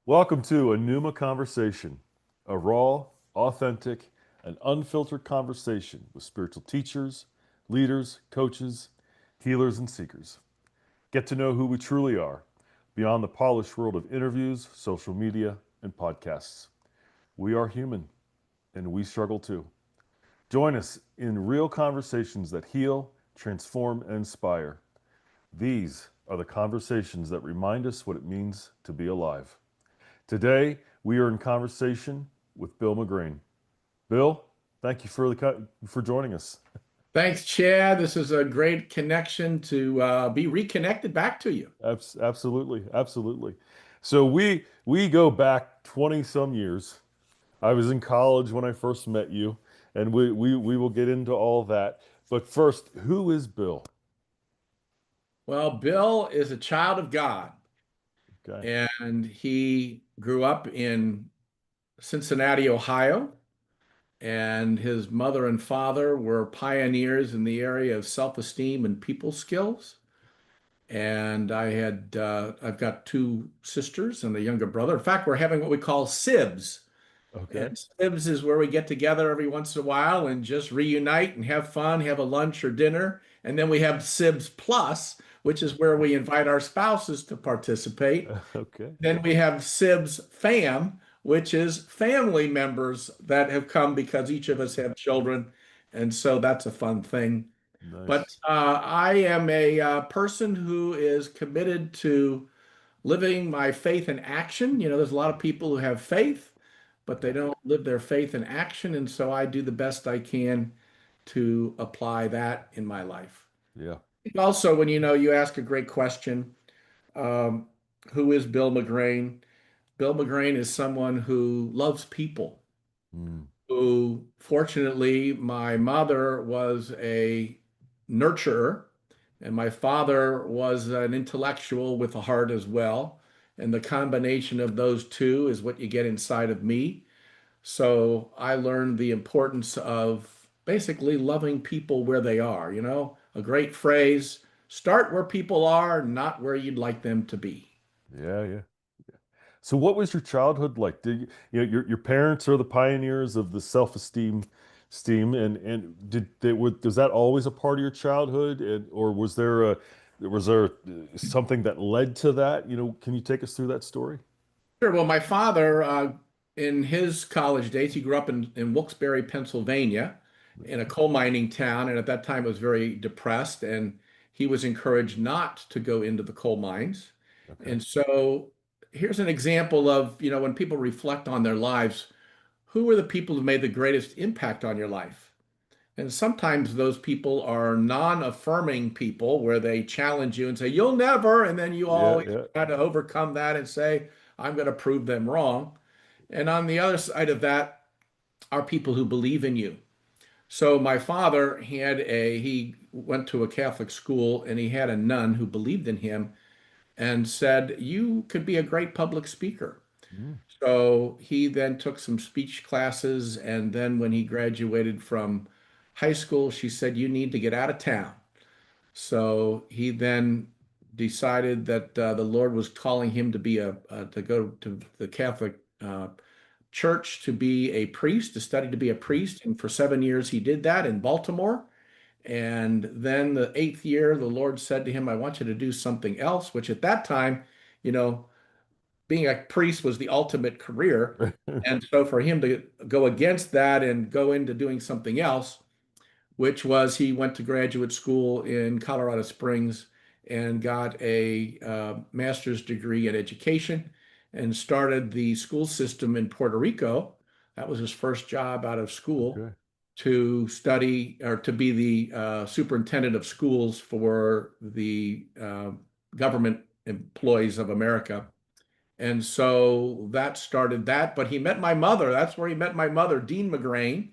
Welcome to a Numa Conversation, a raw, authentic, and unfiltered conversation with spiritual teachers, leaders, coaches, healers, and seekers. Get to know who we truly are beyond the polished world of interviews, social media, and podcasts. We are human, and we struggle too. Join us in real conversations that heal, transform, and inspire. These are the conversations that remind us what it means to be alive. Today, we are in conversation with Bill McGrane. Bill, thank you for joining us. Thanks, Chad. This is a great connection to be reconnected back to you. Absolutely, absolutely. So we go back 20 some years. I was in college when I first met you, and we will get into all that. But first, who is Bill? Well, Bill is a child of God, Okay. and he grew up in Cincinnati, Ohio, and his mother and father were pioneers in the area of self-esteem and people skills. And I've got two sisters and a younger brother. In fact, we're having what we call SIBs. And Okay. Sibs is where we get together every once in a while and just reunite and have fun, have a lunch or dinner. And then we have Sibs Plus, which is where we invite our spouses to participate. Okay. Then we have Sibs Fam, which is family members that have come because each of us have children. And so that's a fun thing. But Nice. I am a person who is committed to living my faith in action. You know, there's a lot of people who have faith, but they Yeah. don't live their faith in action. And so I do the best I can to apply that in my life. Yeah. Also, when you ask a great question, um, who is Bill McGrane? Bill McGrane is someone who loves people, Mm. who fortunately, my mother was a nurturer, and my father was an intellectual with a heart as well. And the combination of those two is what you get inside of me. So I learned the importance of basically loving people where they are. A great phrase, start where people are, not where you'd like them to be. Yeah, yeah. So what was your childhood like? Your parents are the pioneers of the self-esteem and was that always a part of your childhood or was there something that led to that? Can you take us through that story? Sure. Well, my father, in his college days, he grew up in Wilkes-Barre, Pennsylvania, in a coal mining town, and at that time was very depressed, and he was encouraged not to go into the coal mines. Okay. And so here's an example of, when people reflect on their lives, who are the people who made the greatest impact on your life? And sometimes those people are non-affirming people where they challenge you and say, you'll never, and then you Yeah, always yeah. try to overcome that and say, I'm going to prove them wrong. And on the other side of that are people who believe in you. So my father he went to a Catholic school and he had a nun who believed in him and said, you could be a great public speaker. Mm, So he then took some speech classes. And then when he graduated from high school, she said, you need to get out of town. So he then decided that the Lord was calling him to to go to the Catholic church to be a priest, to study to be a priest. And for 7 years, he did that in Baltimore. And then the eighth year, the Lord said to him, I want you to do something else, which at that time, you know, being a priest was the ultimate career. And so for him to go against that and go into doing something else, which was he went to graduate school in Colorado Springs and got a master's degree in education and started the school system in Puerto Rico. That was his first job out of school Okay. to study or to be the superintendent of schools for the government employees of America. And so that started that. But he met my mother. That's where he met my mother, Dean McGrane.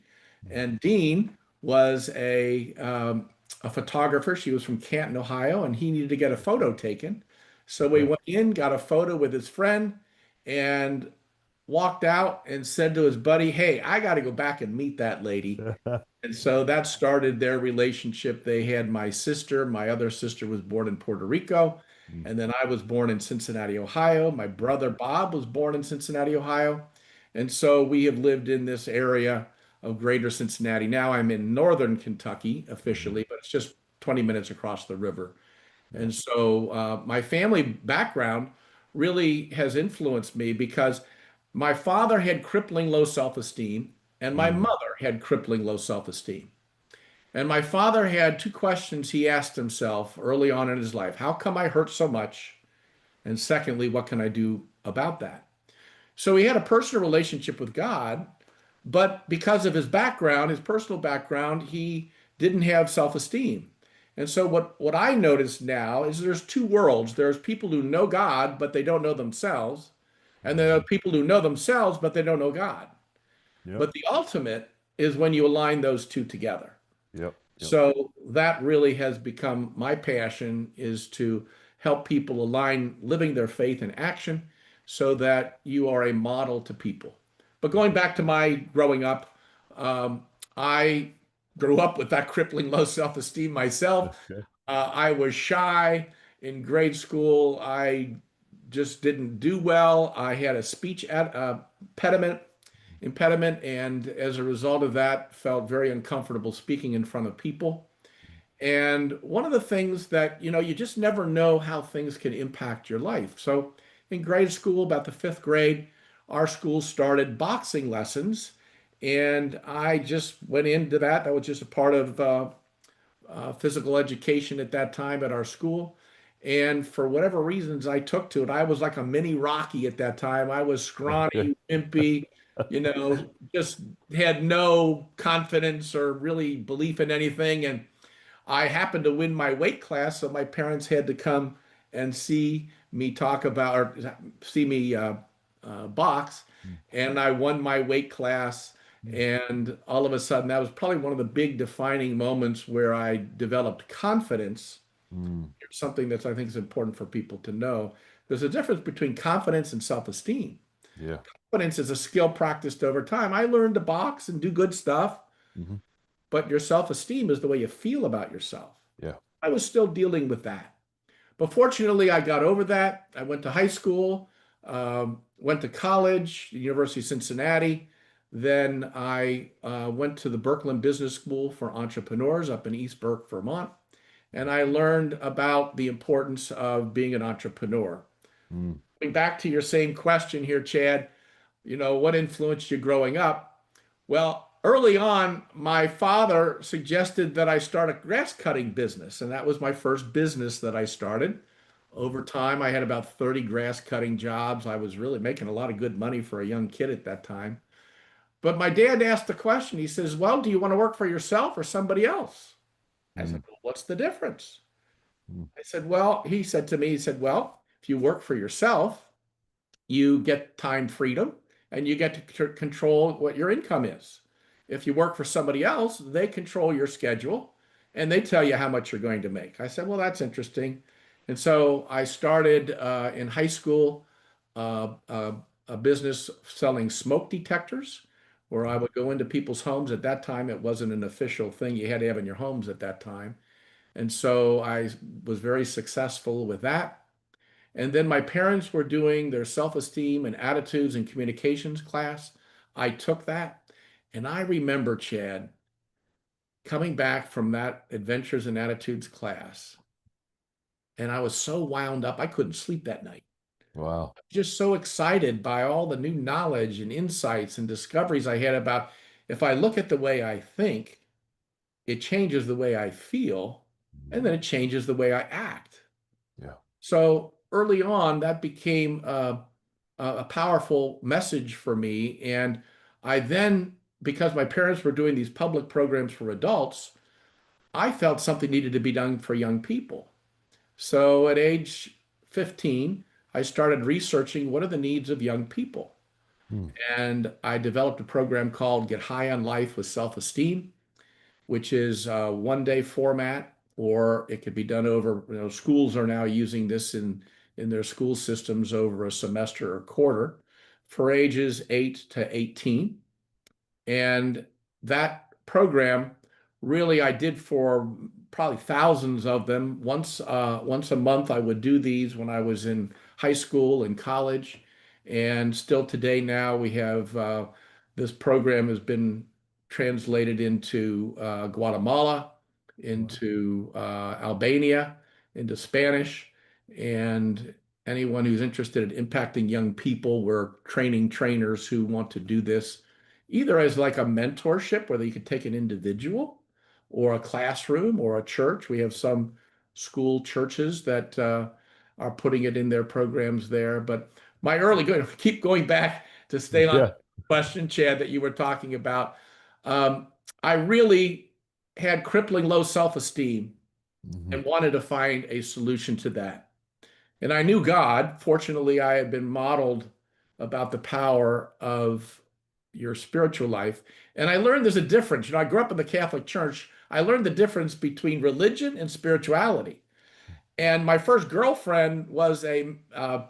And Dean was a photographer. She was from Canton, Ohio, and he needed to get a photo taken. So we Okay. went in, got a photo with his friend, and walked out and said to his buddy, hey, I got to go back and meet that lady. And so that started their relationship. They had my sister. My other sister was born in Puerto Rico. Mm. And then I was born in Cincinnati, Ohio. My brother Bob was born in Cincinnati, Ohio. And so we have lived in this area of greater Cincinnati. Now I'm in northern Kentucky Mhm. officially, but it's just 20 minutes across the river. Yeah. And so my family background really has influenced me because my father had crippling low self-esteem and my Mm. mother had crippling low self-esteem. And my father had two questions he asked himself early on in his life. How come I hurt so much? And secondly, what can I do about that? So he had a personal relationship with God, but because of his background, his personal background, he didn't have self-esteem. And so what I notice now is there's two worlds. There's people who know God, but they don't know themselves. And there are Mhm. people who know themselves, but they don't know God. Yep. But the ultimate is when you align those two together. Yep. Yep. So that really has become my passion is to help people align living their faith in action so that you are a model to people. But going back to my growing up, I grew up with that crippling low self-esteem myself. Okay. I was shy in grade school. I just didn't do well. I had a speech impediment, and as a result of that, felt very uncomfortable speaking in front of people. And one of the things that, you just never know how things can impact your life. So in grade school, about the fifth grade, our school started boxing lessons. And I just went into that. That was just a part of physical education at that time at our school. And for whatever reasons I took to it, I was like a mini Rocky at that time. I was Okay. scrawny, wimpy, just had no confidence or really belief in anything. And I happened to win my weight class, so my parents had to come and see me talk about or see me box, and I won my weight class. And all of a sudden, that was probably one of the big defining moments where I developed confidence. Mm. Something that I think is important for people to know. There's a difference between confidence and self-esteem. Yeah. Confidence is a skill practiced over time. I learned to box and do good stuff, Hmm. but your self-esteem is the way you feel about yourself. Yeah. I was still dealing with that. But fortunately, I got over that. I went to high school, went to college, University of Cincinnati. Then I went to the Berkman Business School for Entrepreneurs up in East Burke, Vermont. And I learned about the importance of being an entrepreneur. Mm. Going back to your same question here, Chad, what influenced you growing up? Well, early on, my father suggested that I start a grass cutting business, and that was my first business that I started. Over time, I had about 30 grass cutting jobs. I was really making a lot of good money for a young kid at that time. But my dad asked the question. He says, "Well, do you want to work for yourself or somebody else?" I said, Mm. "Well, what's the difference?" Mm. I said, "Well," he said to me, he said, "Well, if you work for yourself, you get time freedom and you get to control what your income is. If you work for somebody else, they control your schedule and they tell you how much you're going to make." I said, "Well, that's interesting." And so I started in high school uh, uh, a business selling smoke detectors where I would go into people's homes. At that time, it wasn't an official thing you had to have in your homes at that time. And so I was very successful with that. And then my parents were doing their self-esteem and attitudes and communications class. I took that. And I remember, Chad, coming back from that adventures and attitudes class. And I was so wound up, I couldn't sleep that night. Wow. Just so excited by all the new knowledge and insights and discoveries I had about if I look at the way I think, it changes the way I feel, and then Mhm. it changes the way I act. Yeah. So early on, that became a powerful message for me. And I then, because my parents were doing these public programs for adults, I felt something needed to be done for young people. So at age 15, I started researching what are the needs of young people. Mm. And I developed a program called Get High on Life with Self-Esteem, which is a one-day format, or it could be done over, schools are now using this in their school systems over a semester or quarter for ages 8 to 18. And that program really I did for probably thousands of them. Once a month I would do these when I was in high school and college. And still today now we have this program has been translated into Guatemala, Wow. into Albania, into Spanish, and anyone who's interested in impacting young people, we're training trainers who want to do this either as like a mentorship, whether you could take an individual or a classroom or a church. We have some school churches that are putting it in their programs there. But my early good, keep going back to stay on the Yeah. question, Chad, that you were talking about. Um, I really had crippling low self-esteem Hmm. and wanted to find a solution to that. And I knew God. Fortunately, I had been modeled about the power of your spiritual life. And I learned there's a difference. I grew up in the Catholic Church. I learned the difference between religion and spirituality. And my first girlfriend was a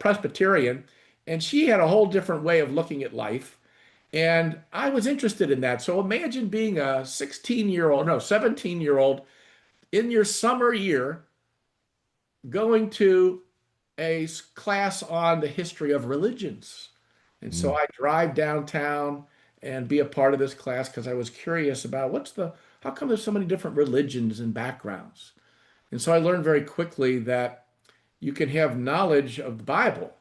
Presbyterian, and she had a whole different way of looking at life. And I was interested in that. So imagine being a 16-year-old, no, 17-year-old in your summer year going to a class on the history of religions. And so Mm. I drive downtown and be a part of this class because I was curious about how come there's so many different religions and backgrounds? And so I learned very quickly that you can have knowledge of the Bible,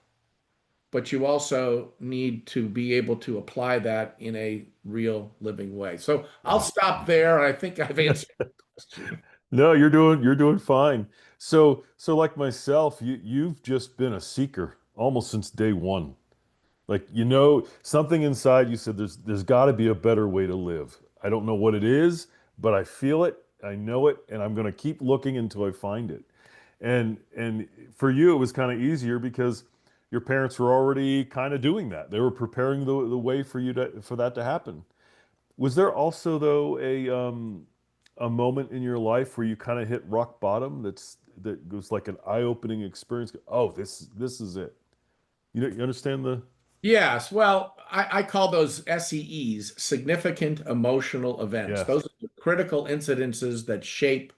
but you also need to be able to apply that in a real living way. So I'll Yeah. stop there. I think I've answered the question. No, you're doing fine. So like myself, you've just been a seeker almost since day one. Like, something inside you said there's got to be a better way to live. I don't know what it is, but I feel it, I know it, and I'm going to keep looking until I find it. And for you, it was kind of easier because your parents were already kind of doing that. They were preparing the way for that to happen. Was there also though a moment in your life where you kind of hit rock bottom that was like an eye-opening experience? Oh, this is it. You understand the Yes, well, I call those SEEs, significant emotional events. Yes. Those are the critical incidences that shape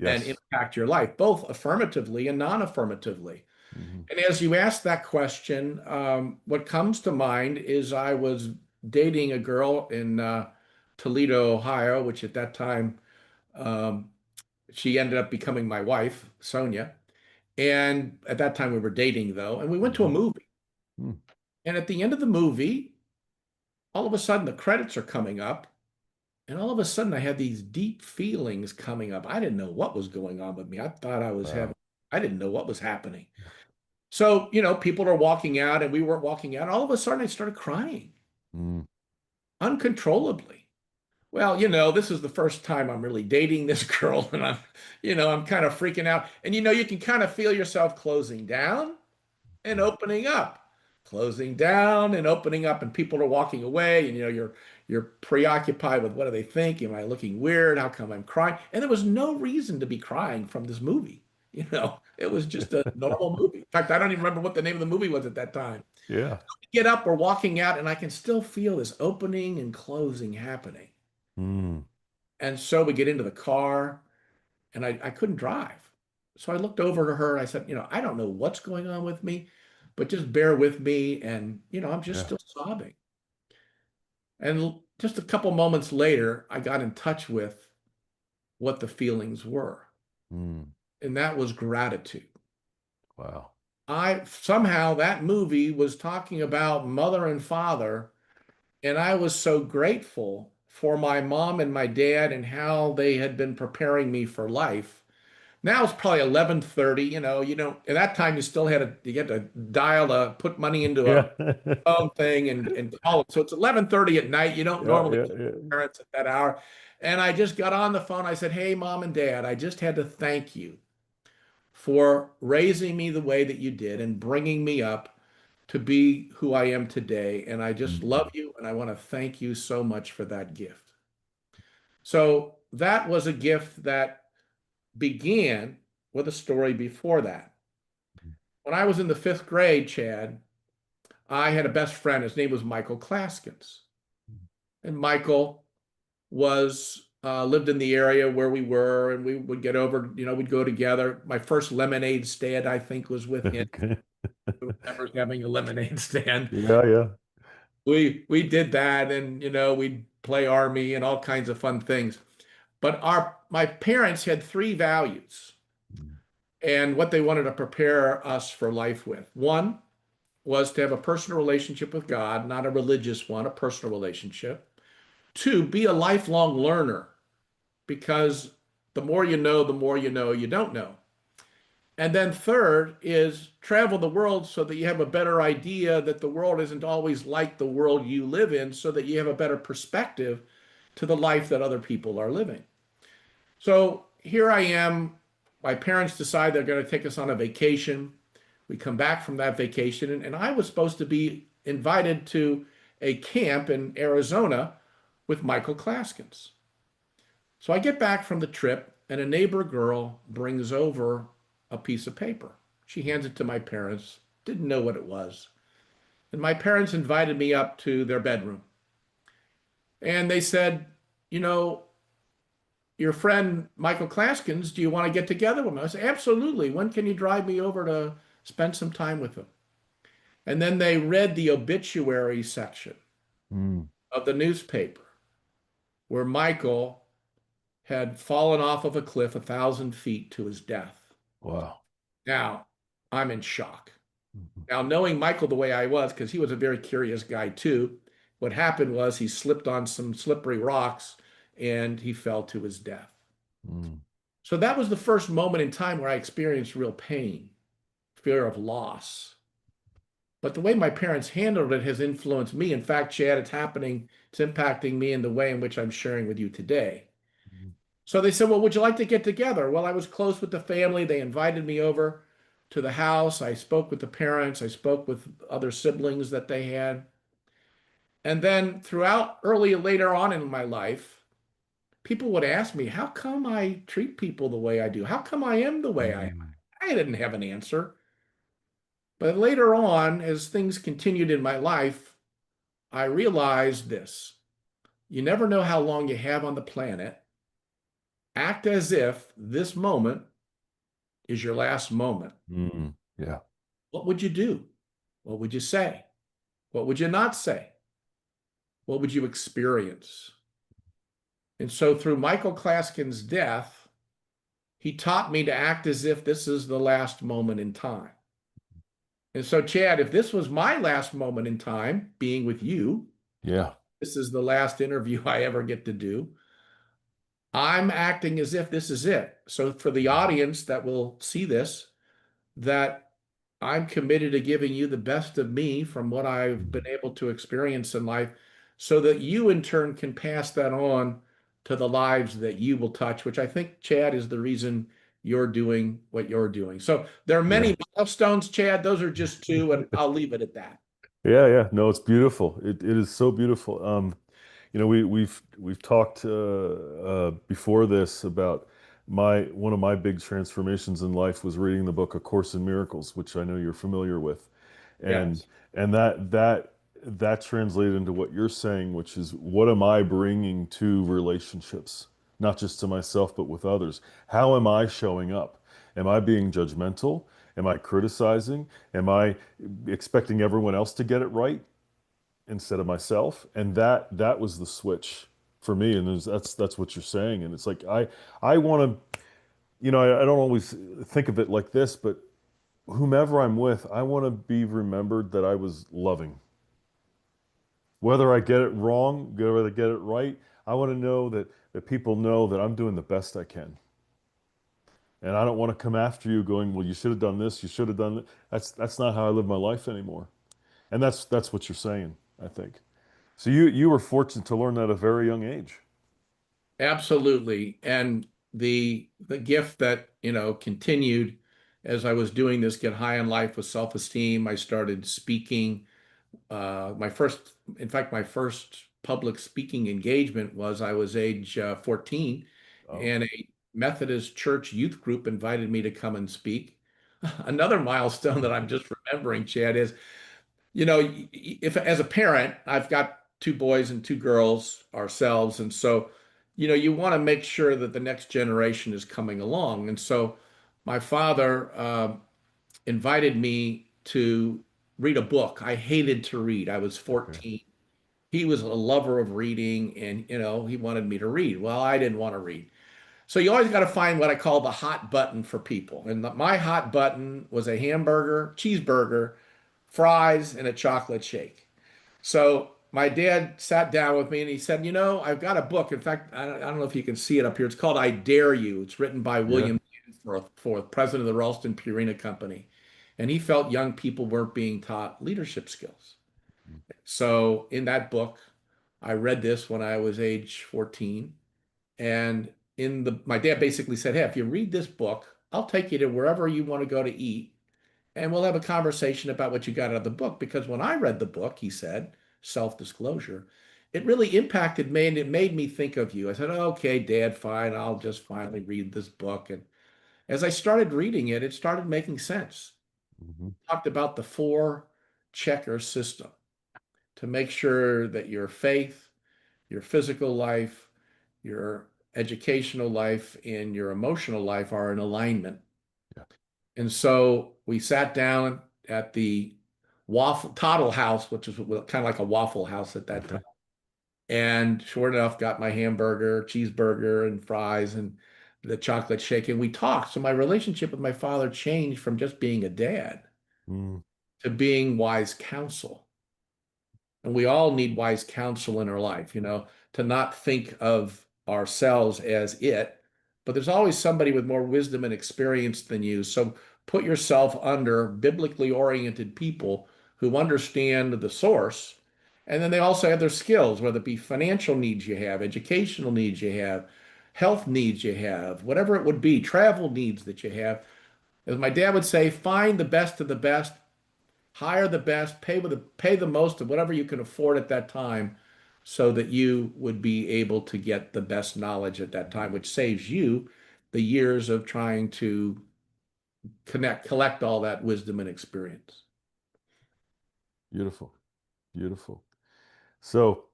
and Yes. impact your life, both affirmatively and non-affirmatively. Hmm. And as you ask that question, what comes to mind is I was dating a girl in Toledo, Ohio, which at that time um, she ended up becoming my wife, Sonia. And at that time we were dating though, and we went to a Hmm. movie. Hmm. And at the end of the movie, all of a sudden the credits are coming up, and all of a sudden I had these deep feelings coming up. I didn't know what was going on with me. Wow. I didn't know what was happening. So, people are walking out and we weren't walking out. All of a sudden I started crying Mm. uncontrollably. Well, this is the first time I'm really dating this girl, and I'm kind of freaking out. And you can kind of feel yourself closing down and opening up, closing down and opening up, and people are walking away, and you're preoccupied with what do they think? Am I looking weird? How come I'm crying? And there was no reason to be crying from this movie. It was just a normal movie. In fact, I don't even remember what the name of the movie was at that time. Yeah. Get up, we're walking out, and I can still feel this opening and closing happening. Mm. And so we get into the car, and I couldn't drive. So I looked over to her. I said, I don't know what's going on with me, but just bear with me. And, I'm just Yeah. still sobbing. And just a couple moments later, I got in touch with what the feelings were. Mm. And that was gratitude. Wow. I somehow that movie was talking about mother and father, and I was so grateful for my mom and my dad and how they had been preparing me for life. Now it's probably 11:30, at that time you had to put money into a Yeah. phone thing and call it. So it's 11:30 at night. You don't Yeah, normally yeah, talk yeah. to parents at that hour. And I just got on the phone. I said, "Hey, mom and dad, I just had to thank you for raising me the way that you did and bringing me up to be who I am today. And I just love Mm. you and I want to thank you so much for that gift." So that was a gift that began with a story before that. When I was in the fifth grade, Chad, I had a best friend. His name was Michael Claskins. And Michael was lived in the area where we were, and we would get over, we'd go together. My first lemonade stand, I think, was with him. Okay. Who remembers having a lemonade stand? Yeah, yeah. We did that, and we'd play army and all kinds of fun things. But our my parents had three values and what they wanted to prepare us for life with. One was to have a personal relationship with God, not a religious one, a personal relationship. Two, be a lifelong learner, because the more you know you don't know. And then third is travel the world so that you have a better idea that the world isn't always like the world you live in, so that you have a better perspective to the life that other people are living. So here I am. My parents decide they're going to take us on a vacation. We come back from that vacation, and I was supposed to be invited to a camp in Arizona with Michael Claskins. So I get back from the trip, and a neighbor girl brings over a piece of paper. She hands it to my parents, didn't know what it was. And my parents invited me up to their bedroom. And they said, you know, your friend Michael Claskins, do you want to get together with him? I said, absolutely. When can you drive me over to spend some time with him? And then they read the obituary section Mm, of the newspaper where Michael had fallen off of a cliff 1,000 feet to his death. wow. Now, I'm in shock. Mhm. Now, knowing Michael the way I was, because he was a very curious guy too, what happened was he slipped on some slippery rocks and he fell to his death. Mm, So that was the first moment in time where I experienced real pain, fear of loss. But the way my parents handled it has influenced me. In fact, Chad, it's impacting me in the way in which I'm sharing with you today. mm, So they said, well, would you like to get together? Well, I was close with the family. They invited me over to the house. I spoke with the parents. I spoke with other siblings that they had. And then throughout early later on in my life, people would ask me, how come I treat people the way I do? How come I am the way I am? mm. I didn't have an answer. But later on, as things continued in my life, I realized this. You never know how long you have on the planet. Act as if this moment is your last moment. Mm, yeah. What would you do? What would you say? What would you not say? What would you experience? And so through Michael Klaskin's death, he taught me to act as if this is the last moment in time. And so, Chad, if this was my last moment in time being with you, Yeah. this is the last interview I ever get to do. I'm acting as if this is it. So, for the audience that will see this, that I'm committed to giving you the best of me from what I've been Mm. able to experience in life, so that you in turn can pass that on to the lives that you will touch, which I think, Chad, is the reason you're doing what you're doing. So there are Yeah. many milestones, Chad. Those are just two, and I'll leave it at that. Yeah, yeah. No, it's beautiful. It is so beautiful. We've talked before this about my one of my big transformations in life was reading the book A Course in Miracles, which I know you're familiar with, and Yes, that translated into what you're saying, which is what am I bringing to relationships, not just to myself but with others? How am I showing up? Am I being judgmental? Am I criticizing? Am I expecting everyone else to get it right instead of myself? And that was the switch for me. And that's what you're saying. And it's like I want to, I don't always think of it like this, but whomever I'm with, I want to be remembered that I was loving. Whether I get it wrong, whether I get it right, I want to know that people know that I'm doing the best I can. And I don't want to come after you going, well, you should have done this, you should have done that. That's not how I live my life anymore. And that's what you're saying, I think. So you were fortunate to learn that at a very young age. absolutely. And the gift that, continued as I was doing this Get High in Life with self-esteem. I started speaking. In fact, my first public speaking engagement was I was age 14, Oh, and a Methodist church youth group invited me to come and speak. Another milestone that I'm just remembering, Chad, is, if as a parent, I've got two boys and two girls ourselves. And so you want to make sure that the next generation is coming along. And so my father invited me to read a book. I hated to read. I was Okay. 14. He was a lover of reading, and he wanted me to read. Well, I didn't want to read. So you always got to find what I call the hot button for people. And my hot button was a hamburger, cheeseburger, fries, and a chocolate shake. So my dad sat down with me and he said, I've got a book. In fact, I don't know if you can see it up here. It's called I Dare You. It's written by Yeah. William Danforth, president of the Ralston Purina Company. And he felt young people weren't being taught leadership skills. So in that book, I read this when I was age 14. And my dad basically said, hey, if you read this book, I'll take you to wherever you want to go to eat, and we'll have a conversation about what you got out of the book. Because when I read the book, he said, self-disclosure, it really impacted me and it made me think of you. I said, okay, Dad, fine. I'll just finally read this book. And as I started reading it, it started making sense. Hmm. It talked about the four checker system to make sure that your faith, your physical life, your educational life, and your emotional life are in alignment. Yeah. And so we sat down at the Waffle Toddle House, which is kind of like a Waffle House at that time. Okay. And sure enough, got my hamburger, cheeseburger, and fries and the chocolate shake. And we talked. So my relationship with my father changed from just being a dad Mm. to being wise counsel. And we all need wise counsel in our life, to not think of ourselves as it, but there's always somebody with more wisdom and experience than you. So put yourself under biblically oriented people who understand the source. And then they also have their skills, whether it be financial needs you have, educational needs you have, health needs you have, whatever it would be, travel needs that you have. As my dad would say, find the best of the best, hire the best, pay the most of whatever you can afford at that time, so that you would be able to get the best knowledge at that time, which saves you the years of trying to collect all that wisdom and experience. Beautiful. Beautiful. So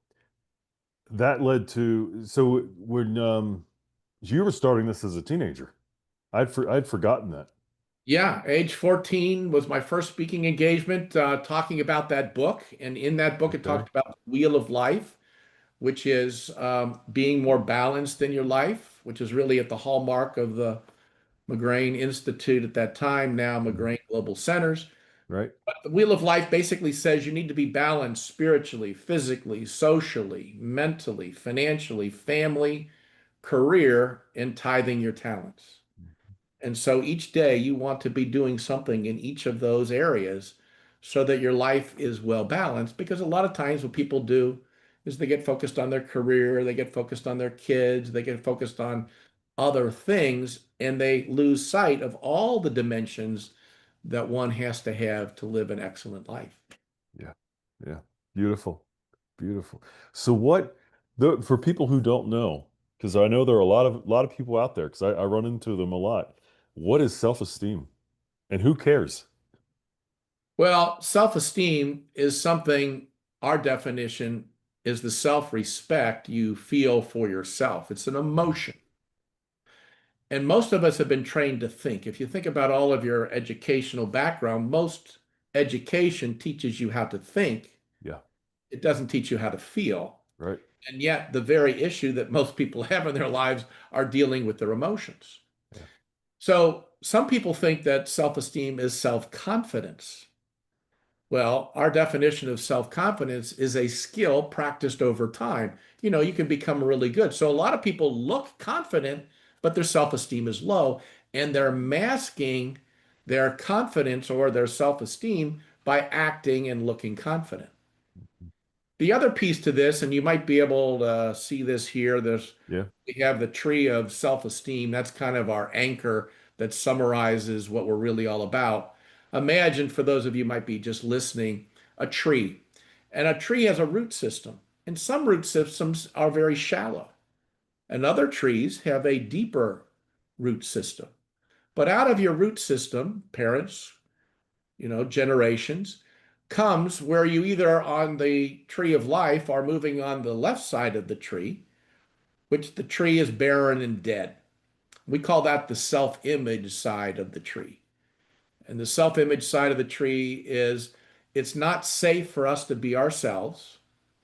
that led to, so when you were starting this as a teenager, I'd forgotten that. Yeah, age 14 was my first speaking engagement, talking about that book. And in that book, it Okay. talked about the wheel of life, which is being more balanced in your life, which is really at the hallmark of the McGrain Institute at that time, now Mhm. McGrain Global Centers. Right. But the Wheel of Life basically says you need to be balanced spiritually, physically, socially, mentally, financially, family, career, and tithing your talents. And so each day you want to be doing something in each of those areas so that your life is well balanced. Because a lot of times what people do is they get focused on their career, they get focused on their kids, they get focused on other things, and they lose sight of all the dimensions that one has to have to live an excellent life. Yeah. Yeah. Beautiful. Beautiful. So what for people who don't know, because I know there are a lot of people out there, because I run into them a lot. What is self-esteem? And who cares? Well, self-esteem is something, our definition is the self-respect you feel for yourself. It's an emotion. And most of us have been trained to think. If you think about all of your educational background, most education teaches you how to think. Yeah. It doesn't teach you how to feel. Right. And yet, the very issue that most people have in their lives are dealing with their emotions. Yeah. So, some people think that self esteem is self confidence. Well, our definition of self confidence is a skill practiced over time. You can become really good. So, a lot of people look confident, but their self esteem is low, and they're masking their confidence or their self esteem by acting and looking confident. The other piece to this, and you might be able to see this here, Yeah. we have the tree of self-esteem. That's kind of our anchor that summarizes what we're really all about. Imagine, for those of you who might be just listening, a tree. And a tree has a root system. And some root systems are very shallow. And other trees have a deeper root system. But out of your root system, parents, generations, comes where you either on the tree of life are moving on the left side of the tree, which the tree is barren and dead. We call that the self-image side of the tree. And the self-image side of the tree is it's not safe for us to be ourselves.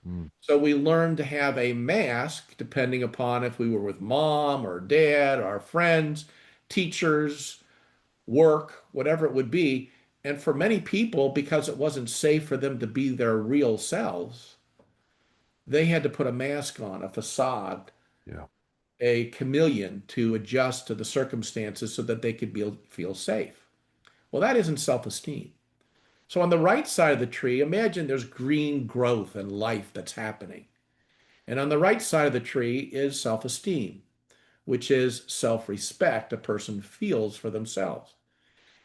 Mm. So we learn to have a mask depending upon if we were with mom or dad, our friends, teachers, work, whatever it would be. And for many people, because it wasn't safe for them to be their real selves, they had to put a mask on, a facade, Yeah. a chameleon to adjust to the circumstances so that they could feel safe. Well, that isn't self-esteem. So on the right side of the tree, imagine there's green growth and life that's happening. And on the right side of the tree is self-esteem, which is self-respect a person feels for themselves.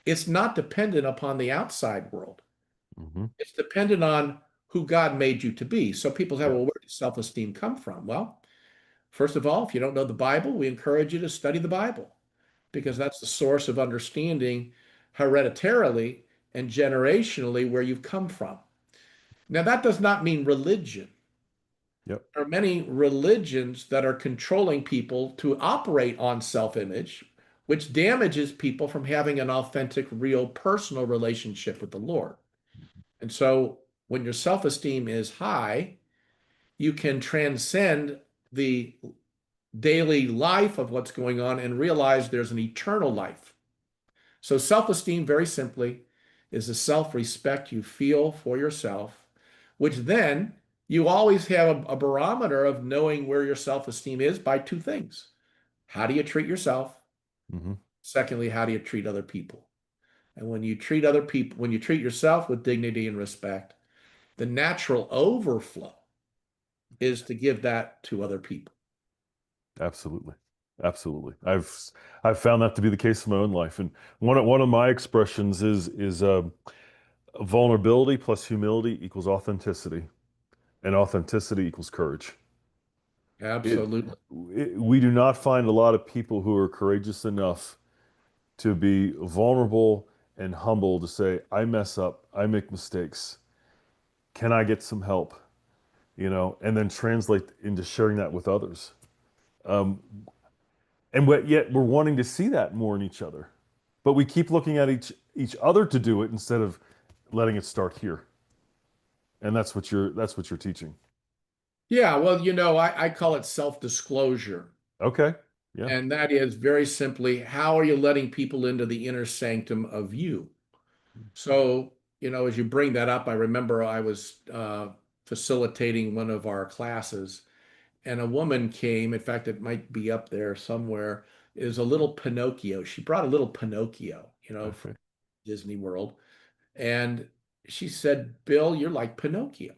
It's not dependent upon the outside world. Hmm. It's dependent on who God made you to be. So people say, Yeah. well, where does self-esteem come from? Well, first of all, if you don't know the Bible, we encourage you to study the Bible because that's the source of understanding hereditarily and generationally where you've come from. Now, that does not mean religion. Yep. There are many religions that are controlling people to operate on self-image, which damages people from having an authentic, real, personal relationship with the Lord. And so when your self-esteem is high, you can transcend the daily life of what's going on and realize there's an eternal life. So self-esteem, very simply, is the self-respect you feel for yourself, which then you always have a barometer of knowing where your self-esteem is by two things. How do you treat yourself? Hmm. Secondly, how do you treat other people? And when you treat other people, when you treat yourself with dignity and respect, the natural overflow is to give that to other people. Absolutely. Absolutely. I've found that to be the case in my own life. And one of my expressions is vulnerability plus humility equals authenticity, and authenticity equals courage. It, Absolutely. we do not find a lot of people who are courageous enough to be vulnerable and humble to say, I mess up, I make mistakes. Can I get some help? And then translate into sharing that with others. Um, yet we're wanting to see that more in each other. But we keep looking at each other to do it instead of letting it start here. And that's what you're teaching. Yeah, well, I call it self-disclosure. Okay. Yeah. And that is very simply, how are you letting people into the inner sanctum of you? So, as you bring that up, I remember I was facilitating one of our classes, and a woman came. In fact, it might be up there somewhere. Is a little Pinocchio. She brought a little Pinocchio, from Okay. Disney World, and she said, "Bill, you're like Pinocchio."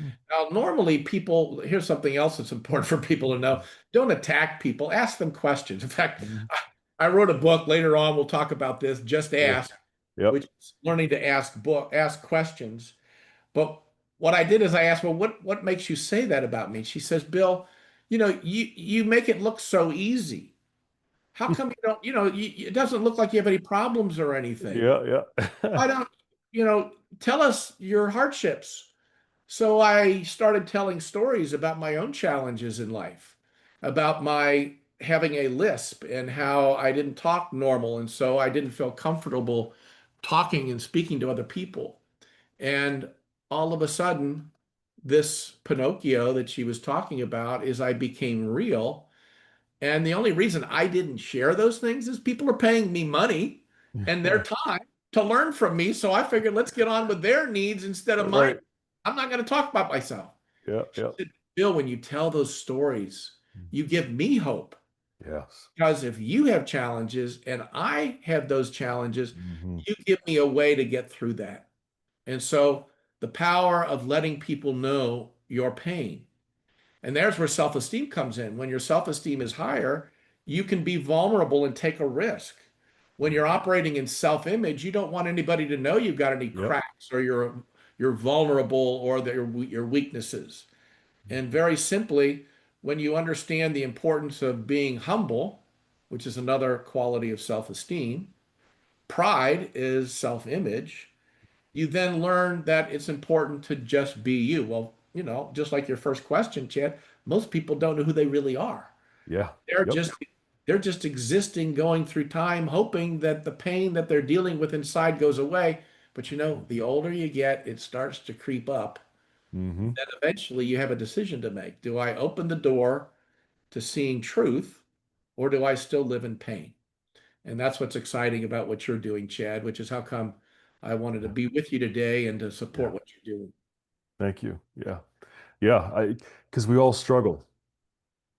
Mm. Now, normally people, here's something else that's important for people to know. Don't attack people, ask them questions. In fact, Mhm. I wrote a book later on, we'll talk about this, Just Yeah. Ask, which Yep. is learning to ask questions. But what I did is I asked, well, what makes you say that about me? She says, Bill, you make it look so easy. How come you don't, it doesn't look like you have any problems or anything. Yeah. Yeah. Why don't, tell us your hardships? So I started telling stories about my own challenges in life, about my having a lisp and how I didn't talk normal. And so I didn't feel comfortable talking and speaking to other people. And all of a sudden, this Pinocchio that she was talking about is I became real. And the only reason I didn't share those things is people are paying me money and their time to learn from me. So I figured let's get on with their needs instead of mine. Right. I'm not going to talk about myself. Yeah. She Yeah. said, Bill, when you tell those stories, you give me hope. Yes. Because if you have challenges and I have those challenges, Hmm. you give me a way to get through that. And so the power of letting people know your pain. And there's where self-esteem comes in. When your self-esteem is higher, you can be vulnerable and take a risk. When you're operating in self-image, you don't want anybody to know you've got any Yep. cracks or you're vulnerable or your weaknesses. And very simply, when you understand the importance of being humble, which is another quality of self-esteem, pride is self-image, you then learn that it's important to just be you. Well, just like your first question, Chad, most people don't know who they really are. Yeah. They're Yep. just they're just existing, going through time, hoping that the pain that they're dealing with inside goes away. But the older you get, it starts to creep up. Mm-hmm. Then eventually you have a decision to make. Do I open the door to seeing truth, or do I still live in pain? And that's what's exciting about what you're doing, Chad, which is how come I wanted to Yeah. be with you today and to Yeah. support what you're doing. Thank you. Yeah. Yeah. Because we all struggle,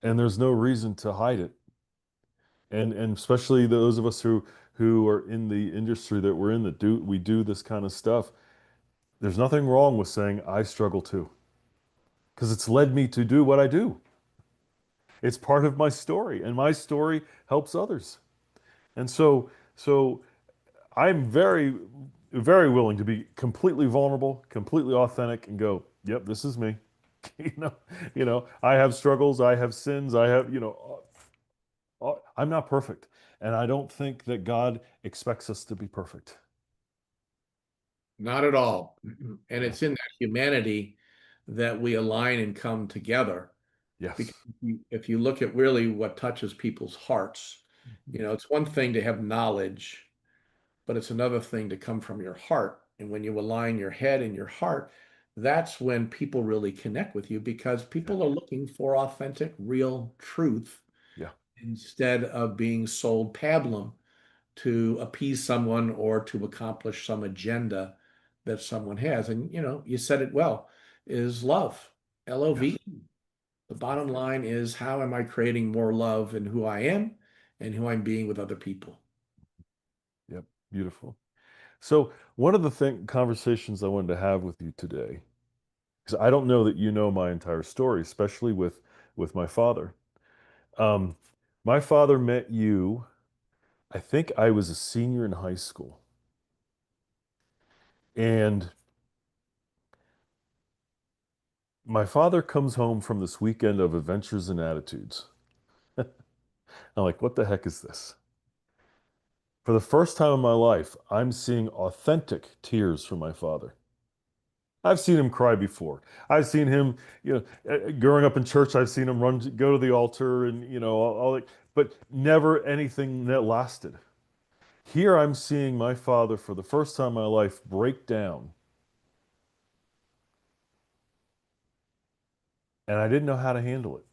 and there's no reason to hide it. And especially those of us who are in the industry that we're in, that do this kind of stuff. There's nothing wrong with saying I struggle too, because it's led me to do what I do. It's part of my story, and my story helps others. And so I'm very willing to be completely vulnerable, completely authentic, and go, "Yep, this is me." You know, I have struggles, I have sins, I have, I'm not perfect, and I don't think that God expects us to be perfect. Not at all. And Yeah. it's in that humanity that we align and come together. Because Yes. if you look at really what touches people's hearts, Mhm. it's one thing to have knowledge, but it's another thing to come from your heart. And when you align your head and your heart, that's when people really connect with you because Yeah. people are looking for authentic, real truth Yeah. instead of being sold pablum to appease someone or to accomplish some agenda that someone has. And you said it well, is love. Yes. LOV. The bottom line is how am I creating more love in who I am and who I'm being with other people? Yep. Beautiful. So one of the conversations I wanted to have with you today, because I don't know that you know my entire story, especially with my father. Um, my father met you. I think I was a senior in high school, and my father comes home from this weekend of adventures and attitudes. I'm like, what the heck is this? For the first time in my life, I'm seeing authentic tears from my father. I've seen him cry before. I've seen him, growing up in church, I've seen him go to the altar and, but never anything that lasted. Here I'm seeing my father for the first time in my life break down, and I didn't know how to handle it.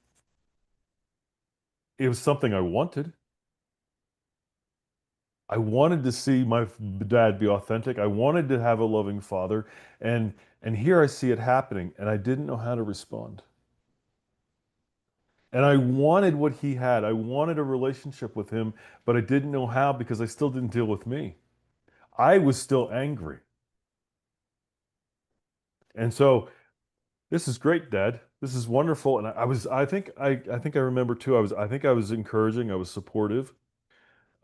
It was something I wanted. I wanted to see my dad be authentic. I wanted to have a loving father, and here I see it happening, and I didn't know how to respond. And I wanted what he had. I wanted a relationship with him, but I didn't know how because I still didn't deal with me. I was still angry. And so this is great, Dad. This is wonderful. And I think I remember too. I think I was encouraging. I was supportive.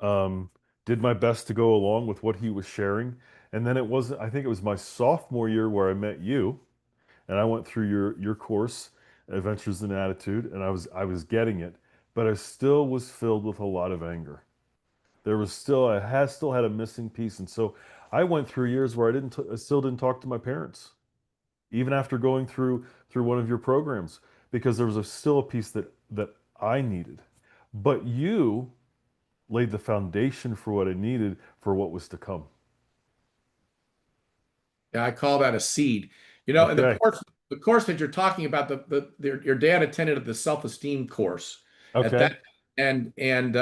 Um, did my best to go along with what he was sharing. And then I think it was my sophomore year where I met you, and I went through your course, Adventures in Attitude, and I was getting it, but I still was filled with a lot of anger. There was still I had still had a missing piece, and so I went through years where I still didn't talk to my parents, even after going through one of your programs, because there was still a piece that I needed. But you laid the foundation for what I needed for what was to come. Yeah, I call that a seed. And Okay. the course that you're talking about, your dad attended the self-esteem course at Okay. that, and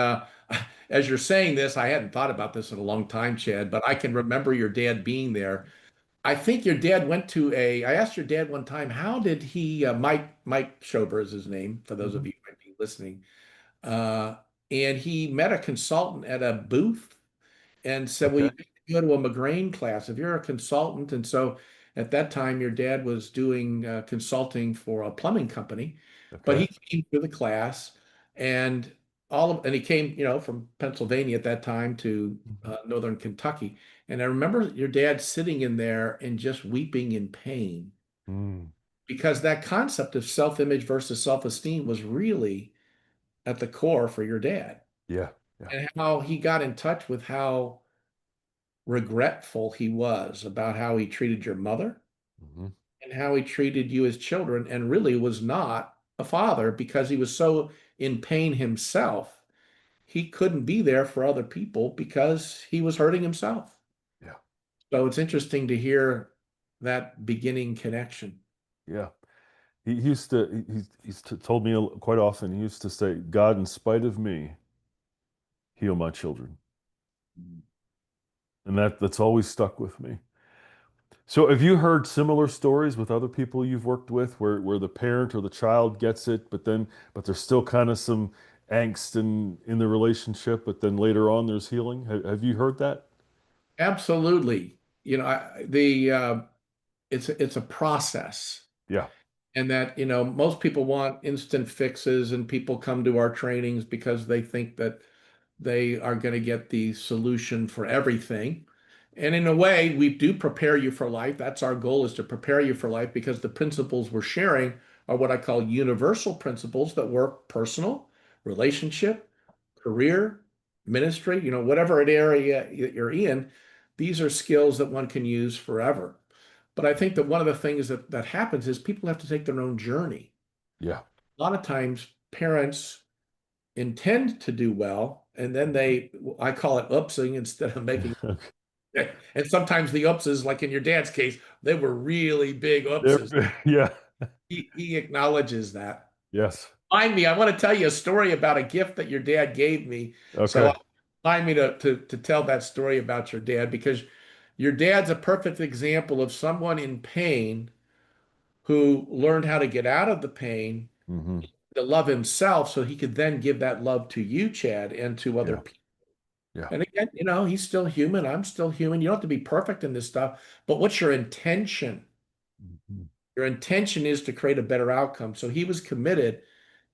as you're saying this, I hadn't thought about this in a long time, Chad, but I can remember your dad being there. I think your dad went to I asked your dad one time, how did he, Mike Schober is his name, for those of Mhm. you who might be listening, uh, and he met a consultant at a booth and said, well, Okay. you need to go to a McGrane class if you're a consultant. And so at that time, your dad was doing consulting for a plumbing company, but Okay. he came to the class and and he came, from Pennsylvania at that time to Mhm. Northern Kentucky. And I remember your dad sitting in there and just weeping in pain Mm. because that concept of self-image versus self-esteem was really at the core for your dad Yeah. Yeah. and how he got in touch with how regretful he was about how he treated your mother Mhm. and how he treated you as children, and really was not. a father because he was so in pain himself. He couldn't be there for other people because he was hurting himself. Yeah. So it's interesting to hear that beginning connection. Yeah. He used to, told me quite often, he used to say, God, in spite of me, heal my children. And that's always stuck with me. So have you heard similar stories with other people you've worked with where the parent or the child gets it, but there's still kind of some angst in the relationship, but then later on there's healing? Have you heard that? Absolutely. It's a process. Yeah. And that, most people want instant fixes, and people come to our trainings because they think that they are going to get the solution for everything. And in a way, we do prepare you for life. That's our goal, is to prepare you for life, because the principles we're sharing are what I call universal principles that work personal, relationship, career, ministry, whatever an area that you're in. These are skills that one can use forever. But I think that one of the things that happens is people have to take their own journey. Yeah. A lot of times, parents intend to do well, and then I call it upsing instead of making. And sometimes the upses, like in your dad's case, they were really big upses. Yeah. He acknowledges that. Yes. Mind me, I want to tell you a story about a gift that your dad gave me. So Okay. mind me to tell that story about your dad, because your dad's a perfect example of someone in pain who learned how to get out of the pain, Hmm. to love himself, so he could then give that love to you, Chad, and to other Yeah. people. Yeah. And again, he's still human. I'm still human. You don't have to be perfect in this stuff. But what's your intention? Mhm. Your intention is to create a better outcome. So he was committed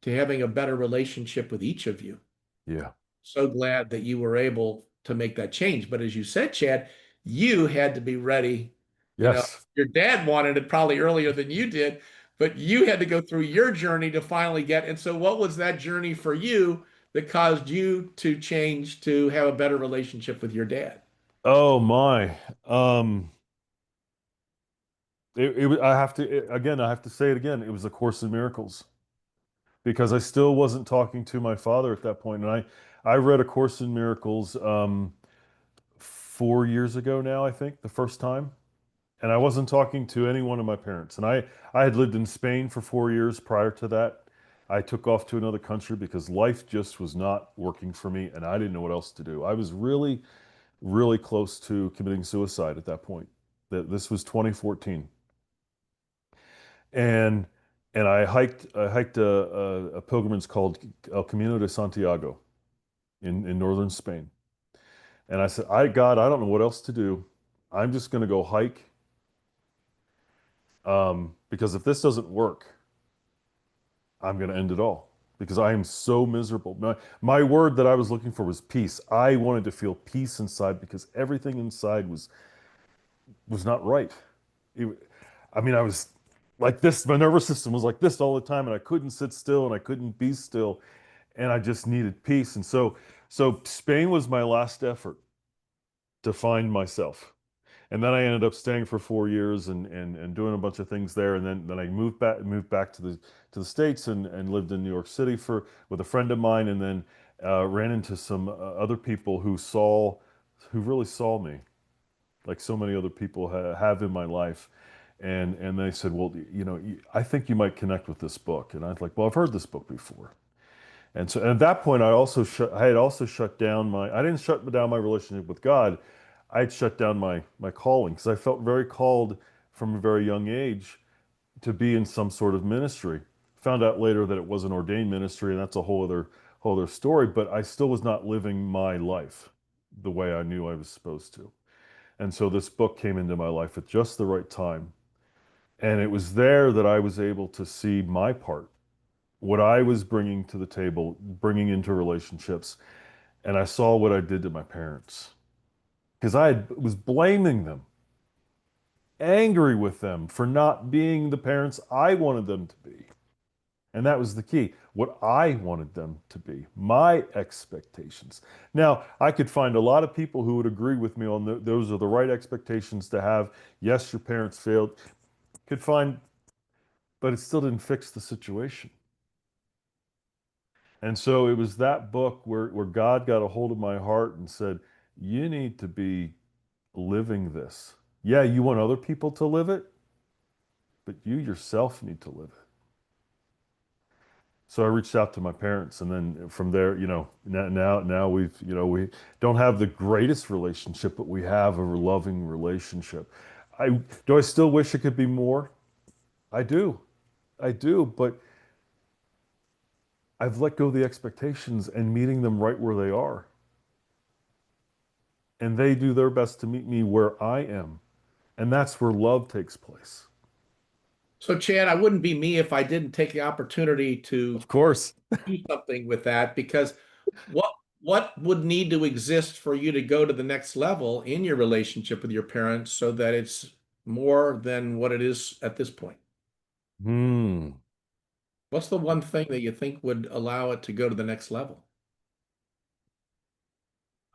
to having a better relationship with each of you. Yeah. So glad that you were able to make that change. But as you said, Chad, you had to be ready. Yes. Your dad wanted it probably earlier than you did, but you had to go through your journey to finally get. And so, what was that journey for you that caused you to change to have a better relationship with your dad? Oh my. Um, I have to, again, I have to say it again. It was a Course in Miracles because I still wasn't talking to my father at that point. And I read A Course in Miracles 4 years ago now, I think, the first time. And I wasn't talking to any one of my parents. And I had lived in Spain for 4 years prior to that. I took off to another country because life just was not working for me and I didn't know what else to do. I was really, really close to committing suicide at that point. This was 2014. And I hiked a pilgrimage called El Camino de Santiago in northern Spain. And I said, God, I don't know what else to do. I'm just going to go hike because if this doesn't work, I'm going to end it all because I am so miserable. My word that I was looking for was peace. I wanted to feel peace inside because everything inside was not right. I mean, I was like this. My nervous system was like this all the time, and I couldn't sit still and I couldn't be still, and I just needed peace. And so Spain was my last effort to find myself. And then I ended up staying for 4 years and doing a bunch of things there. And then I moved back to the States and lived in New York City for with a friend of mine, and then ran into some other people who really saw me, like so many other people have in my life. And they said, well, I think you might connect with this book. And I was like, well, I've heard this book before. And so at that point, I had also shut down I didn't shut down my relationship with God. I had shut down my calling because I felt very called from a very young age to be in some sort of ministry. Found out later that it was an ordained ministry, and that's a whole other story. But I still was not living my life the way I knew I was supposed to. And so this book came into my life at just the right time. And it was there that I was able to see my part, what I was bringing to the table, bringing into relationships. And I saw what I did to my parents because was blaming them, angry with them for not being the parents I wanted them to be. And that was the key, what I wanted them to be, my expectations. Now, I could find a lot of people who would agree with me on those are the right expectations to have. Yes, your parents failed. Could find, but it still didn't fix the situation. And so it was that book where God got a hold of my heart and said, you need to be living this. Yeah, you want other people to live it, but you yourself need to live it. So I reached out to my parents, and then from there, now we don't have the greatest relationship, but we have a loving relationship. I still wish it could be more? I do. I do, but I've let go of the expectations and meeting them right where they are. And they do their best to meet me where I am. And that's where love takes place. So, Chad, I wouldn't be me if I didn't take the opportunity to Of course. do something with that, because what what would need to exist for you to go to the next level in your relationship with your parents so that it's more than what it is at this point? Hmm. What's the one thing that you think would allow it to go to the next level?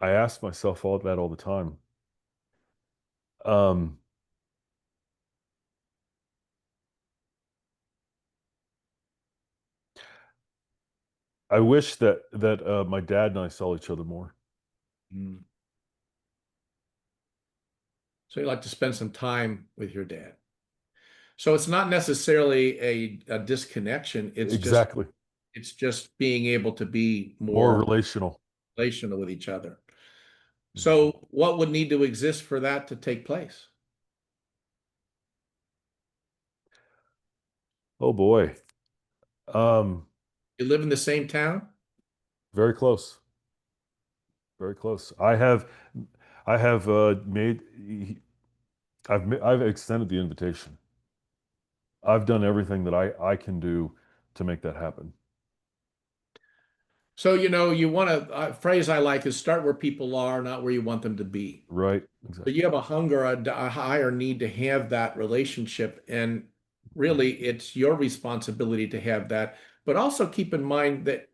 I ask myself all that all the time. Um, I wish that my dad and I saw each other more. Mm. So you like to spend some time with your dad. So it's not necessarily a disconnection. Exactly. It's just being able to be More more relational. relational with each other. Mhm. So what would need to exist for that to take place? Oh boy. Um, You live in the same town? very close. Very close. I have I've extended the invitation. I've done everything that I can do to make that happen. So, you want to, a phrase I like is start where people are, not where you want them to be. Right. So Exactly. you have a hunger, a higher need to have that relationship. And really, it's your responsibility to have that. But also keep in mind that,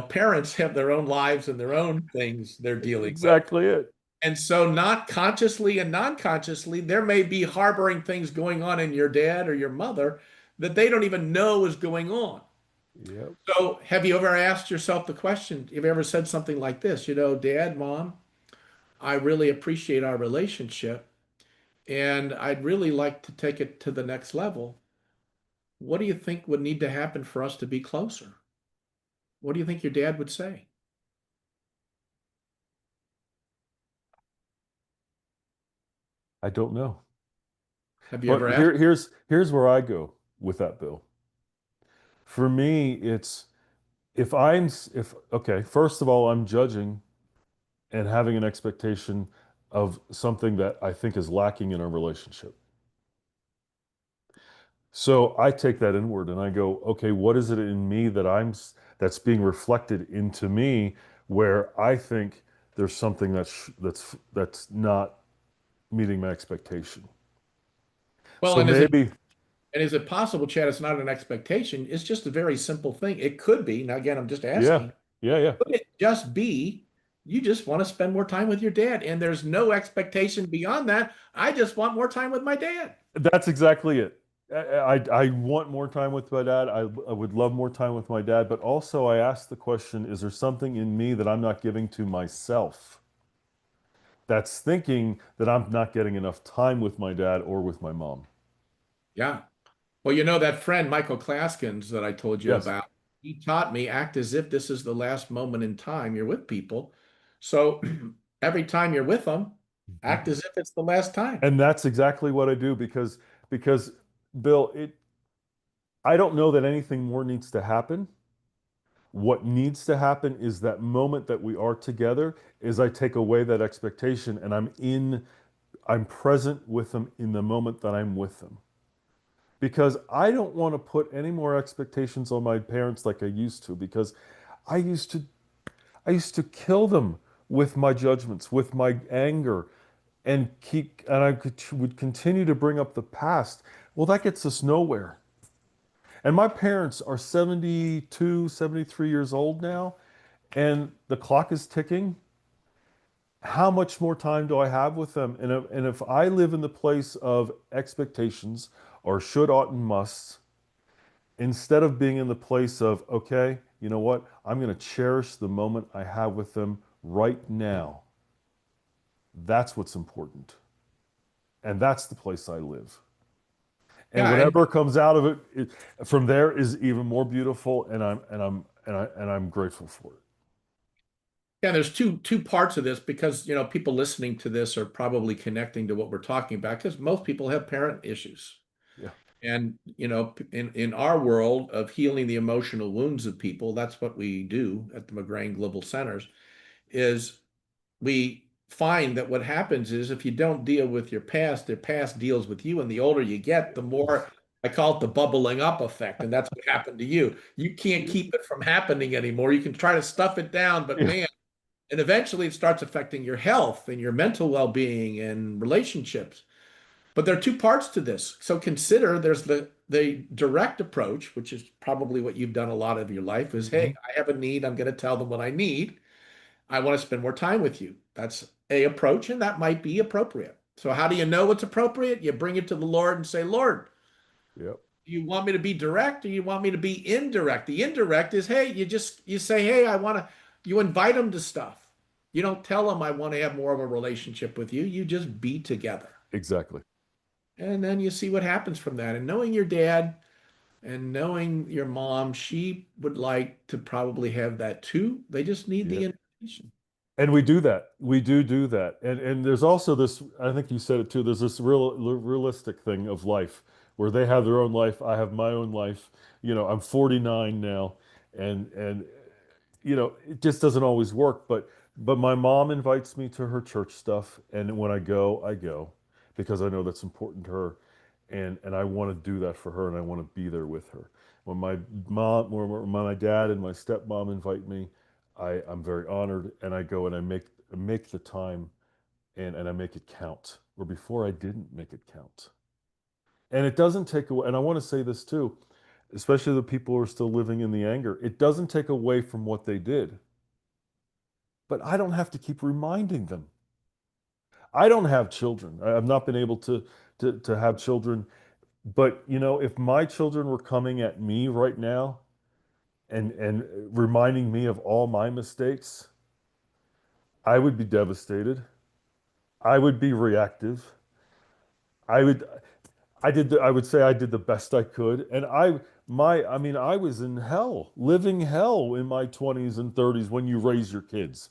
parents have their own lives and their own things they're dealing with. Exactly it. And so, not consciously and non-consciously, there may be harboring things going on in your dad or your mother that they don't even know is going on. Yep. So, have you ever asked yourself the question? Have you ever said something like this? Dad, mom, I really appreciate our relationship and I'd really like to take it to the next level. What do you think would need to happen for us to be closer? What do you think your dad would say? I don't know. Have you But ever asked? here's where I go with that, Bill. For me, it's if okay, first of all, I'm judging and having an expectation of something that I think is lacking in our relationship. So I take that inward and I go, okay, what is it in me that's being reflected into me where I think there's something that's not meeting my expectation. Well, So and is it maybe, and is it possible, Chad, it's not an expectation? It's just a very simple thing. It could be. Now, again, I'm just yeah, asking. yeah. Could it just be you just want to spend more time with your dad and there's no expectation beyond that? I just want more time with my dad. That's exactly it. I want more time with my dad. I would love more time with my dad, but also I ask the question, is there something in me that I'm not giving to myself that's thinking that I'm not getting enough time with my dad or with my mom? Yeah. Well, that friend, Michael Claskins, that I told you Yes. about, he taught me act as if this is the last moment in time you're with people. So every time you're with them, act Mhm. as if it's the last time. And that's exactly what I do because Bill, I don't know that anything more needs to happen. What needs to happen is that moment that we are together is I take away that expectation and I'm present with them in the moment that I'm with them. Because I don't want to put any more expectations on my parents like I used to because I used to I used to kill them with my judgments, with my anger and would continue to bring up the past. Well, that gets us nowhere. And my parents are 72, 73 years old now, and the clock is ticking. How much more time do I have with them? And if I live in the place of expectations or should, ought, and musts, instead of being in the place of, okay, you know what? I'm going to cherish the moment I have with them right now. That's what's important. And that's the place I live. And Yeah, and whatever comes out of it from there is even more beautiful, and I'm grateful for it. yeah, there's two parts of this because people listening to this are probably connecting to what we're talking about because most people have parent issues. Yeah. And in our world of healing the emotional wounds of people, that's what we do at the McGrain Global Centers, is we find that what happens is if you don't deal with your past, the past deals with you, and the older you get, the more I call it the bubbling up effect, and that's what happened to you. You can't keep it from happening anymore. You can try to stuff it down, but Yeah. man, and eventually it starts affecting your health and your mental well-being and relationships. But there are two parts to this. So consider there's the direct approach, which is probably what you've done a lot of your life, is hey, Mhm. I have a need. I'm going to tell them what I need. I want to spend more time with you. That's a approach, and that might be appropriate. So how do you know what's appropriate? You bring it to the Lord and say, Lord, Yep. do you want me to be direct or you want me to be indirect? The indirect is, hey, you say, hey, I want to, you invite them to stuff. You don't tell them I want to have more of a relationship with you. You just be together. Exactly. And then you see what happens from that. And knowing your dad and knowing your mom, she would like to probably have that too. They just need Yeah. the invitation. And we do that. We do that. And there's also this, I think you said it too, there's this realistic thing of life where they have their own life, I have my own life. I'm 49 now, and it just doesn't always work, but my mom invites me to her church stuff, and when I go because I know that's important to her, and I want to do that for her, and I want to be there with her. When my dad and my stepmom invite me, I'm very honored, and I go and I make the time, and I make it count. Where before I didn't make it count. And it doesn't take away, and I want to say this too, especially the people who are still living in the anger, it doesn't take away from what they did, but I don't have to keep reminding them. I don't have children. I've not been able to have children, but if my children were coming at me right now and reminding me of all my mistakes, I would be devastated. I would be reactive. I would I would say I did the best I could, and I mean I was in hell, living hell in my 20s and 30s when you raise your kids.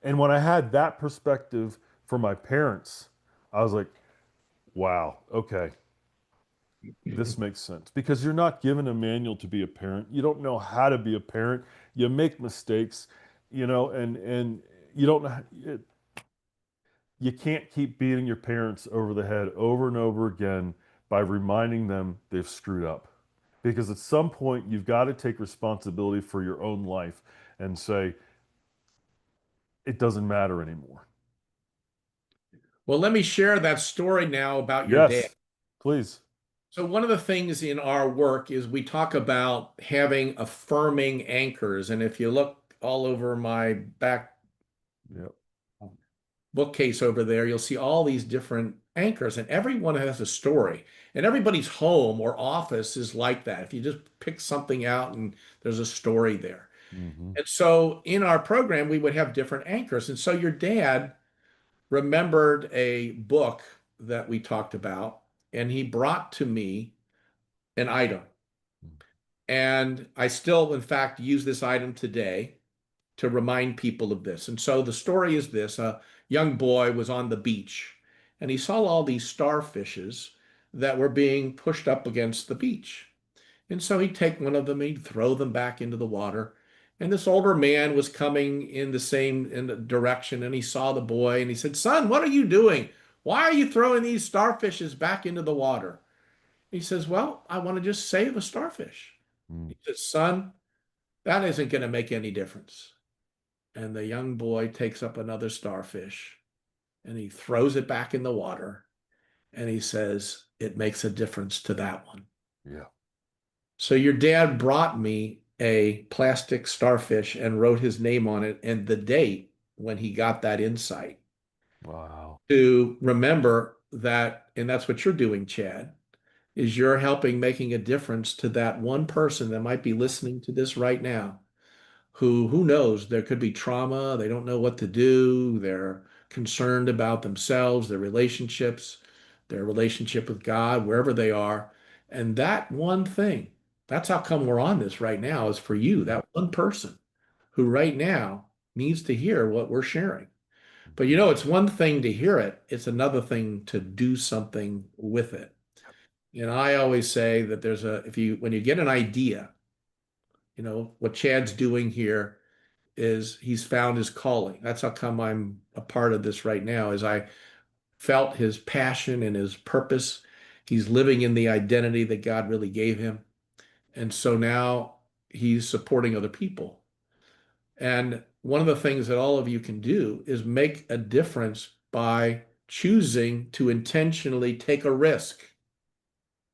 And when I had that perspective for my parents, I was like, wow, okay, this makes sense. Because you're not given a manual to be a parent. You don't know how to be a parent. You make mistakes, and you don't you can't keep beating your parents over the head over and over again by reminding them they've screwed up. Because at some point you've got to take responsibility for your own life and say, it doesn't matter anymore. Well, let me share that story now about your dad. Yes, please. So, one of the things in our work is we talk about having affirming anchors. And if you look all over my back Yep. bookcase over there, you'll see all these different anchors, and everyone has a story. And everybody's home or office is like that. If you just pick something out and there's a story there. Hmm. And so, in our program, we would have different anchors. And so, your dad remembered a book that we talked about, and he brought to me an item. And I still, in fact, use this item today to remind people of this. And so the story is this: a young boy was on the beach and he saw all these starfishes that were being pushed up against the beach. And so he'd take one of them, he'd throw them back into the water. And this older man was coming in the same in the direction, and he saw the boy and he said, "Son, what are you doing? Why are you throwing these starfishes back into the water?" He says, "Well, I want to just save a starfish." Mm. He says, "Son, that isn't going to make any difference." And the young boy takes up another starfish and he throws it back in the water and he says, "It makes a difference to that one." Yeah. So your dad brought me a plastic starfish and wrote his name on it and the date when he got that insight Wow. to remember that. And that's what you're doing, Chad. is you're helping making a difference to that one person that might be listening to this right now, who knows, there could be trauma, they don't know what to do, they're concerned about themselves, their relationship with God, wherever they are. And that one thing, that's how come we're on this right now, is for you, that one person who right now needs to hear what we're sharing. But it's one thing to hear it, it's another thing to do something with it. And I always say that when you get an idea, what Chad's doing here is he's found his calling. That's how come I'm a part of this right now, is I felt his passion and his purpose. He's living in the identity that God really gave him. And so now he's supporting other people. And one of the things that all of you can do is make a difference by choosing to intentionally take a risk.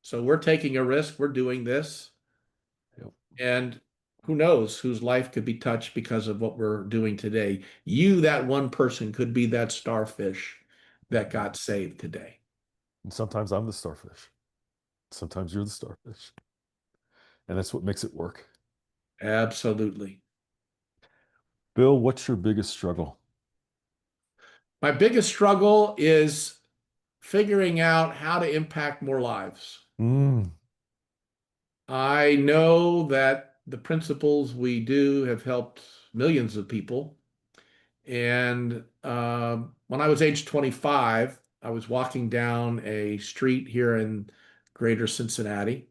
So we're taking a risk, we're doing this, Yep. and who knows whose life could be touched because of what we're doing today. You, that one person, could be that starfish that got saved today. And sometimes I'm the starfish. Sometimes you're the starfish. And that's what makes it work. Absolutely. Bill, what's your biggest struggle? My biggest struggle is figuring out how to impact more lives. Mm, I know that the principles we do have helped millions of people. And when I was age 25, I was walking down a street here in greater Cincinnati,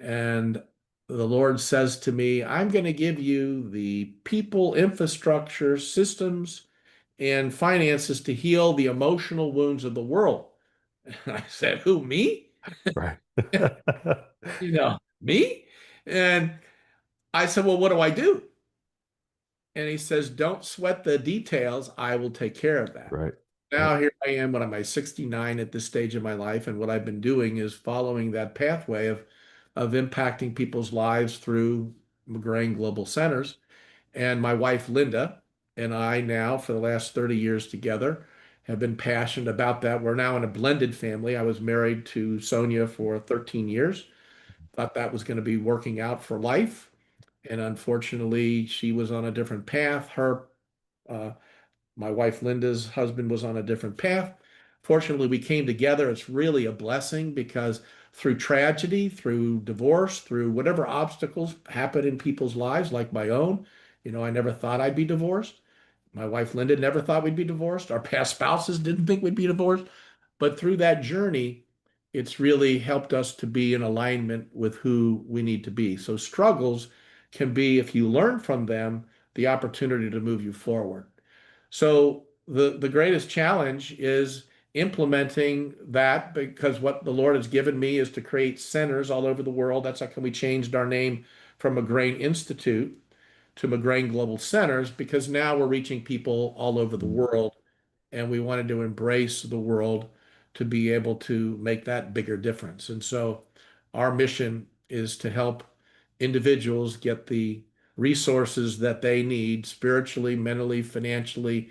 and the Lord says to me, I'm going to give you the people, infrastructure, systems, and finances to heal the emotional wounds of the world. And I said, Who, me? right. Me? And I said, Well, what do I do? And he says, Don't sweat the details. I will take care of that. Right. Yep. Now, here I am when I'm 69 at this stage of my life. And what I've been doing is following that pathway of impacting people's lives through McGrain Global Centers. And my wife, Linda, and I now, for the last 30 years together, have been passionate about that. We're now in a blended family. I was married to Sonia for 13 years, thought that was going to be working out for life. And unfortunately, she was on a different path. Uh, my wife Linda's husband was on a different path. Fortunately, we came together. It's really a blessing because through tragedy, through divorce, through whatever obstacles happen in people's lives, like my own, I never thought I'd be divorced. My wife Linda never thought we'd be divorced. Our past spouses didn't think we'd be divorced. But through that journey, it's really helped us to be in alignment with who we need to be. So struggles can be, if you learn from them, the opportunity to move you forward. So the greatest challenge is implementing that, because what the Lord has given me is to create centers all over the world. That's how come we changed our name from McGrane Institute to McGrain Global Centers, because now we're reaching people all over the Mm, world, and we wanted to embrace the world to be able to make that bigger difference. And so our mission is to help individuals get the resources that they need spiritually, mentally, financially,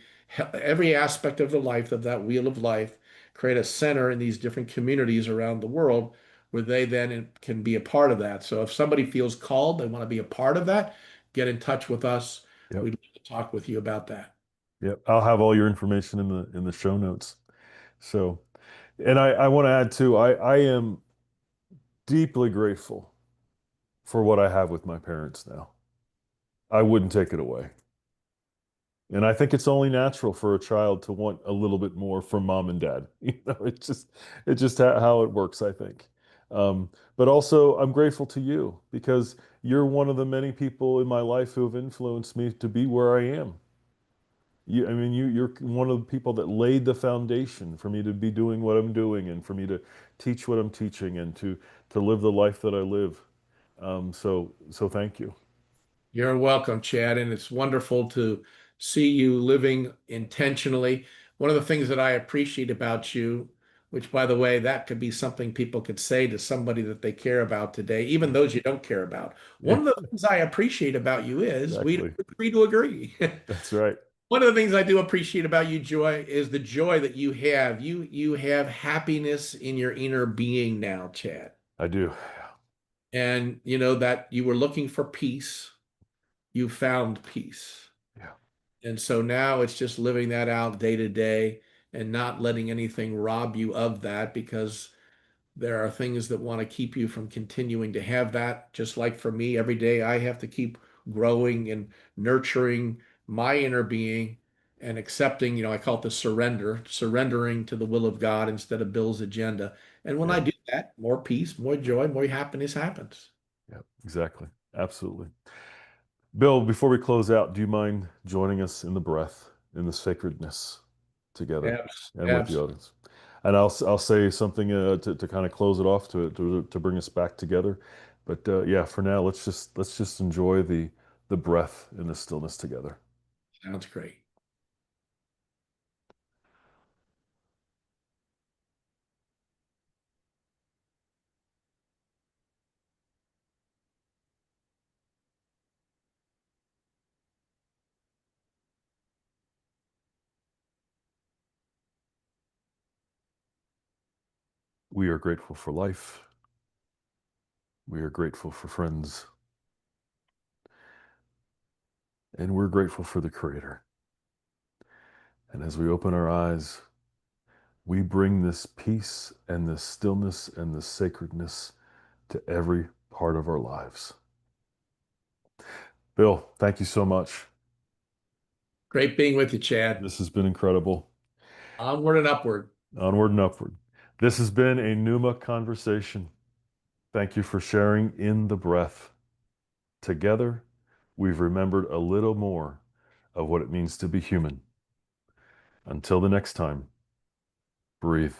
every aspect of the life, of that wheel of life, create a center in these different communities around the world where they then can be a part of that. So if somebody feels called, they want to be a part of that, get in touch with us. Yep. We'd like to talk with you about that. Yep. I'll have all your information in the show notes. So, and I want to add too, I am deeply grateful for what I have with my parents now. I wouldn't take it away. And I think it's only natural for a child to want a little bit more from mom and dad. It's just how it works, I think. But also, I'm grateful to you because you're one of the many people in my life who have influenced me to be where I am. I mean, you're one of the people that laid the foundation for me to be doing what I'm doing and for me to teach what I'm teaching and to live the life that I live. So thank you. You're welcome, Chad, and it's wonderful to see you living intentionally. One of the things that I appreciate about you, which, by the way, that could be something people could say to somebody that they care about today, even those you don't care about. Yeah, One of the things I appreciate about you is we exactly. agree to agree. That's right. One of the things I do appreciate about you, Joy, is the joy that you have. You have happiness in your inner being now, Chad. I do. And you know that you were looking for peace, you found peace. Yeah. And so now it's just living that out day to day and not letting anything rob you of that, because there are things that want to keep you from continuing to have that. Just like for me, every day I have to keep growing and nurturing my inner being and accepting, I call it the surrender, surrendering to the will of God instead of Bill's agenda. And when I Yeah. do that, more peace, more joy, more happiness happens. Yeah. Exactly. Absolutely. Bill, before we close out, do you mind joining us in the breath, in the sacredness together and with the Absolutely. audience? And I'll say something to kind of close it off to bring us back together. But yeah, for now, let's just enjoy the breath and the stillness together. Sounds great. We are grateful for life. We are grateful for friends. And we're grateful for the Creator. And as we open our eyes, we bring this peace and this stillness and this sacredness to every part of our lives. Bill, thank you so much. Great being with you, Chad. This has been incredible. Onward and upward. Onward and upward. This has been a Numa conversation. Thank you for sharing in the breath. Together, we've remembered a little more of what it means to be human. Until the next time, breathe.